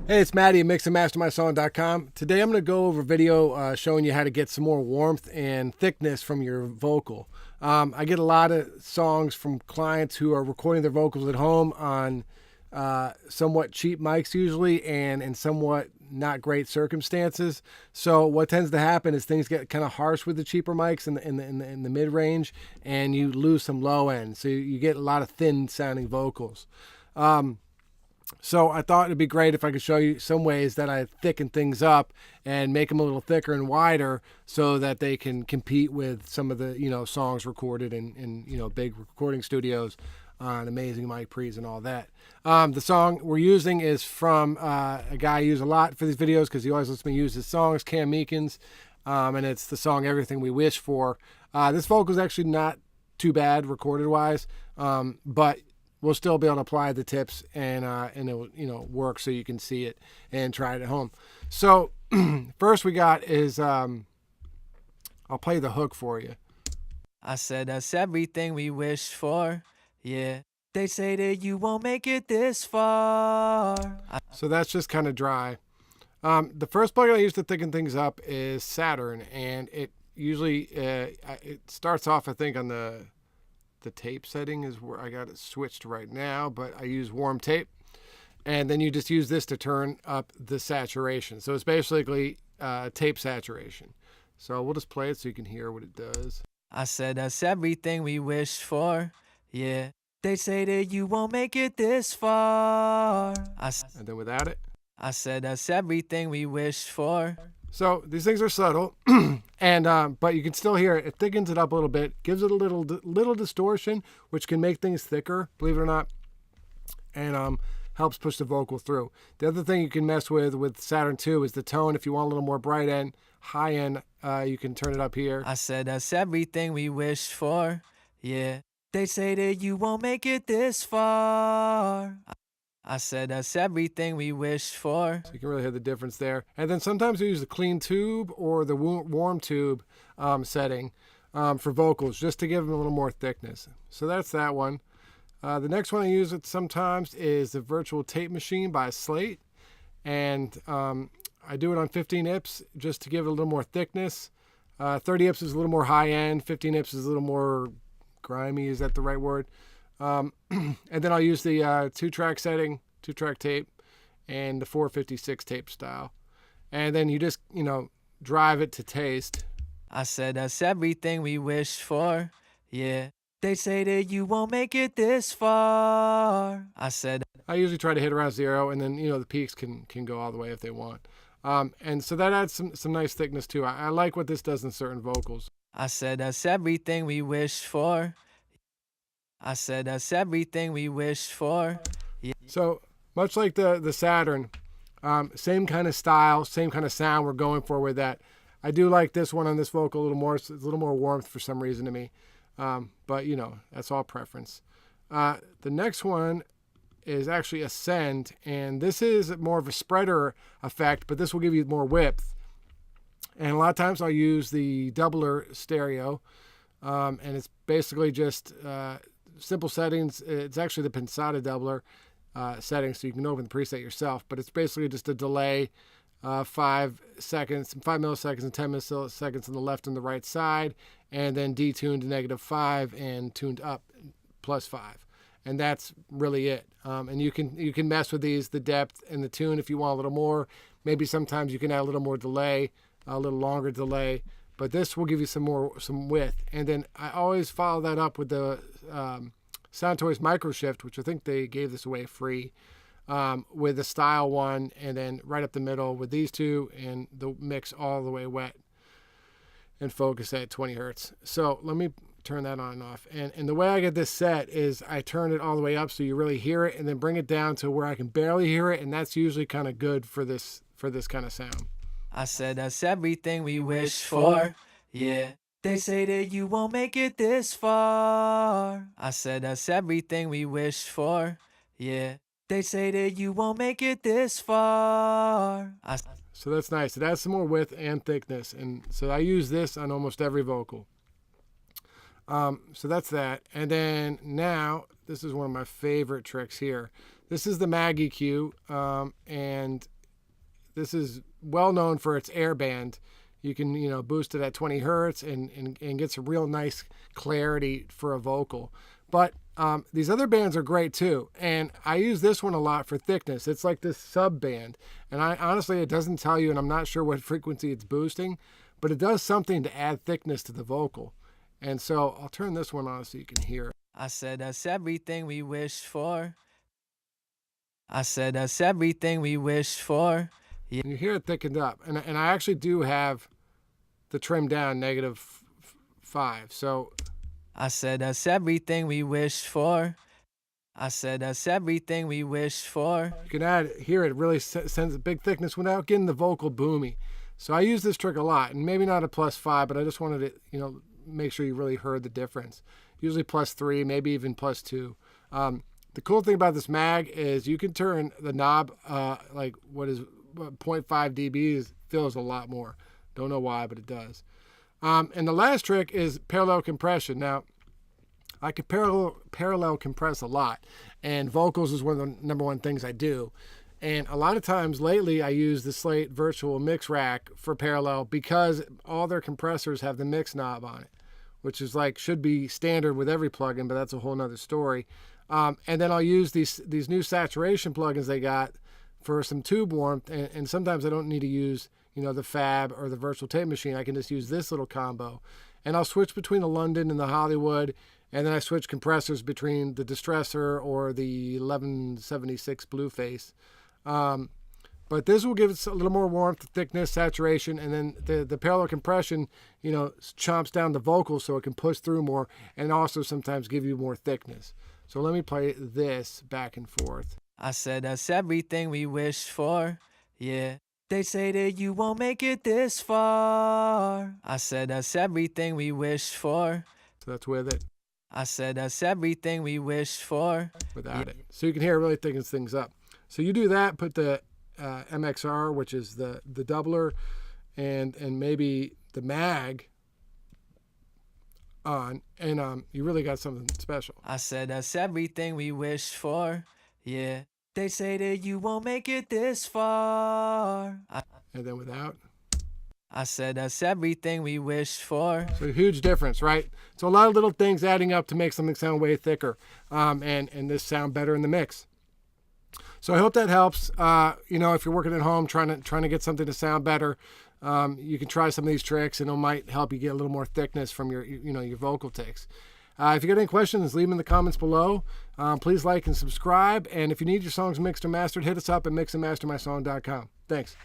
Hey, it's Matty at MixAndMasterMySong.com. Today I'm going to go over a video showing you how to get some more warmth and thickness from your vocal. I get a lot of songs from clients who are recording their vocals at home on somewhat cheap mics usually and in somewhat not great circumstances. So what tends to happen is things get kind of harsh with the cheaper mics in the mid-range, and you lose some low end. So you get a lot of thin sounding vocals. So I thought it'd be great if I could show you some ways that I thicken things up and make them a little thicker and wider so that they can compete with some of the, songs recorded in big recording studios on amazing mic pre's and all that. The song we're using is from a guy I use a lot for these videos because he always lets me use his songs, Meekins, and it's the song Everything We Wish For. This vocal is actually not too bad recorded-wise, but we'll still be able to apply the tips and it'll work so you can see it and try it at home. So first we got is I'll play the hook for you. I said that's everything we wish for, yeah. They say that you won't make it this far. So that's just kind of dry. The first plugin I use to thicken things up is Saturn, and it usually it starts off, I think, on the tape setting is where I got it switched right now, but I use warm tape, and then you just use this to turn up the saturation. So it's basically tape saturation. So we'll just play it so you can hear what it does. I said that's everything we wish for, yeah. They say that you won't make it this far. And then without it. I said that's everything we wish for. So these things are subtle, and but you can still hear it. It thickens it up a little bit, gives it a little distortion, which can make things thicker, believe it or not, and helps push the vocal through. The other thing you can mess with Saturn 2 is the tone. If you want a little more bright end, high end, you can turn it up here. I said that's everything we wish for, yeah. They say that you won't make it this far. I said that's everything we wish for. So you can really hear the difference there. And then sometimes we use the clean tube or the warm tube setting for vocals just to give them a little more thickness. So that's that one. The next one I use it sometimes is the Virtual Tape Machine by Slate. And I do it on 15 IPS just to give it a little more thickness. 30 IPS is a little more high end. 15 IPS is a little more grimy. Is that the right word? And then I'll use the two-track setting, two-track tape, and the 456 tape style. And then you just, drive it to taste. I said that's everything we wish for, yeah. They say that you won't make it this far. I usually try to hit around 0, and then, the peaks can go all the way if they want. And so that adds some nice thickness too. I like what this does in certain vocals. I said that's everything we wish for. I said that's everything we wish for. Yeah. So much like the Saturn, same kind of style, same kind of sound we're going for with that. I do like this one on this vocal a little more. It's a little more warmth for some reason to me. But that's all preference. The next one is actually Ascend, and this is more of a spreader effect, but this will give you more width. And a lot of times I'll use the doubler stereo, and it's basically just simple settings. It's actually the Pensata doubler settings, so you can open the preset yourself, but it's basically just a delay 5 milliseconds and 10 milliseconds on the left and the right side, and then detuned to -5 and tuned up +5, and that's really it. And you can mess with these, the depth and the tune if you want a little more. Maybe sometimes you can add a little more delay, a little longer delay, but this will give you some width. And then I always follow that up with the Soundtoys Micro Shift, which I think they gave this away free, with the style one, and then right up the middle with these two, and the mix all the way wet and focus at 20 hertz. So let me turn that on and off. And the way I get this set is I turn it all the way up so you really hear it, and then bring it down to where I can barely hear it, and that's usually kind of good for this kind of sound. I said that's everything we wish for, yeah. They say that you won't make it this far. I said that's everything we wish for, yeah. They say that you won't make it this far. So that's nice. It adds some more width and thickness, and so I use this on almost every vocal. So that's that. And then now, this is one of my favorite tricks here. This is the Mag EQ, and this is well known for its air band. You can, you know, boost it at 20 hertz and get some real nice clarity for a vocal. But these other bands are great too. And I use this one a lot for thickness. It's like this sub band. And honestly, it doesn't tell you, and I'm not sure what frequency it's boosting, but it does something to add thickness to the vocal. And so I'll turn this one on so you can hear it. I said that's everything we wish for. I said that's everything we wish for. Yeah. And you hear it thickened up. And I actually do have the trim down -5. So I said that's everything we wish for. I said that's everything we wish for. you can hear it really sends a big thickness without getting the vocal boomy. So I use this trick a lot, and maybe not a +5, but I just wanted to, you know, make sure you really heard the difference. Usually +3, maybe even +2. The cool thing about this mag is you can turn the knob, like what is 0.5 dB feels a lot more. Don't know why, but it does. And the last trick is parallel compression. Now, I can parallel compress a lot, and vocals is one of the #1 things I do. And a lot of times lately, I use the Slate Virtual Mix Rack for parallel because all their compressors have the mix knob on it, which is like should be standard with every plugin, but that's a whole nother story. And then I'll use these new saturation plugins they got for some tube warmth, and sometimes I don't need to use, you know, the Fab or the Virtual Tape Machine. I can just use this little combo, and I'll switch between the London and the Hollywood, and then I switch compressors between the Distressor or the 1176 Blueface. But this will give us a little more warmth, thickness, saturation, and then the parallel compression, you know, chomps down the vocals so it can push through more, and also sometimes give you more thickness. So let me play this back and forth. I said that's everything we wish for. Yeah. They say that you won't make it this far. I said that's everything we wish for. So that's with it. I said that's everything we wish for. Without it. So you can hear it really thickens things up. So you do that, put the MXR, which is the doubler, and maybe the mag on, and you really got something special. I said that's everything we wish for. Yeah. They say that you won't make it this far. And then without. I said that's everything we wish for. So a huge difference, right? So a lot of little things adding up to make something sound way thicker, and this sound better in the mix. So I hope that helps. You know, if you're working at home trying to get something to sound better, you can try some of these tricks, and it might help you get a little more thickness from your vocal takes. If you got any questions, leave them in the comments below. Please like and subscribe. And if you need your songs mixed or mastered, hit us up at MixAndMasterMySong.com. Thanks.